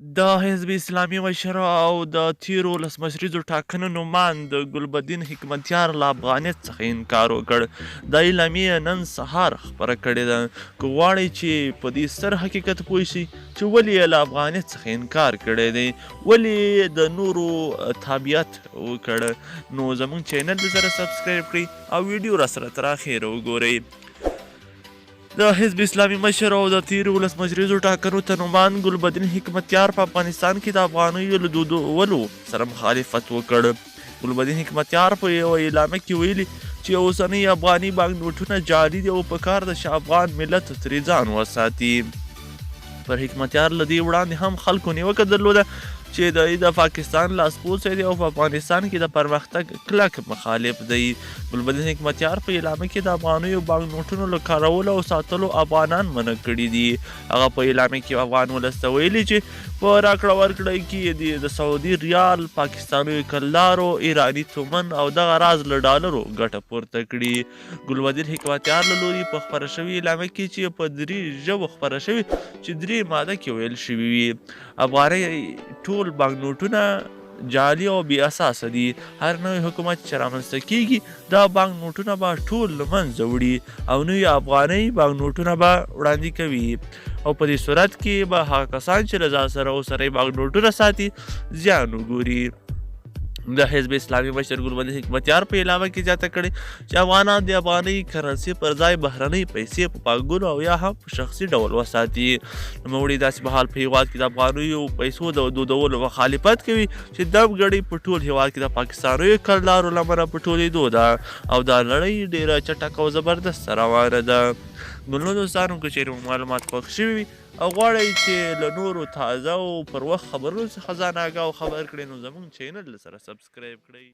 د حزب اسلامي مشر او د تیرو ولسمشریزو ټاکنو نوماند ګلبدین حکمتیار له افغانیت څخه انکار وکړ. دا اعلامیه نن سهار خپره کړې ده. که غواړئ چې په دې ستر حقیقت پوه شئ چې ولې یې له افغانیت څخه انکار کړی دی، ولې یې د نورو تابعیت وکړ، نو زموږ چینل به سره سبسکرایب کړئ او ویډیو راسره تر اخره وګورئ. د حزب اسلامي مشر او د تیرو ولسمشریزو ټاکنو ته نوماند ګلبدین حکمتیار په افغانستان کې د افغانیو له دودولو سره مخالفت وکړ. ګلبدین حکمتیار په یوه اعلامیه کې ویلي چې اوسنۍ افغاني بانک نوټونه جعلي دي او پکار ده چې افغان ملت ترې ځان وساتي. پر حکمتیار له دې وړاندې هم خلکو نیوکه درلوده چې د پاکستان لاسپوڅی دی او په افغانستان کې د پرمختګ کلک مخالف دی. ګلبدین حکمتیار په اعلامیه کې د افغانیو بانک نوټونو له کارولو او ساتلو افغانان منع کړي دي. هغه په اعلامیه کې افغان ولس ته ویلي چې په راکړه ورکړه کې د سعودي ریال، پاکستاني کلدارو، ایراني تومن او دغه راز له ډالرو ګټه پورته کړي. ګلبدین حکمتیار له لوري په خپره شوي اعلامیه کې چې په 3 ژبو خپره شوي چې 3 ماده کې ویل شوي وي افغاني ټول بانک نوټونه جعلي او بې اساسه دي. هر نوی حکومت چې رامنځته کیږي دا بانک نوټونه به ټول له منځه وړي او نوي افغاني بانک نوټونه به وړاندې کوي او په دې صورت کې به هغه کسان چې له ځان سره اوسنۍ بانک نوټونه ساتي زیان وګوري. د حزب اسلامي مشر ګلبدین حکمتیار په اعلامیه کې زیاته کړې چې افغانان د افغاني کرنسي پر ځای بهرنۍ پیسې په پانګونو او یا هم په شخصي ډول وساتي. نوموړي داسې مهال په هېواد کې د افغانیو پیسو د دودولو مخالفت کوي چې دمګړۍ په ټول هېواد کې د پاکستانیو کلدارو لمنه په ټولېدو ده او دا لړۍ ډېره چټکه او زبردسته روانه ده. نو دوستانو که چیرې معلومات خوښ شوي وي او غواړئ چې له نورو تازه او پر وخت خبرونو څخه ځان آګاه او خبر کړئ، نو زموږ چینل سره سبسکرایب کړئ.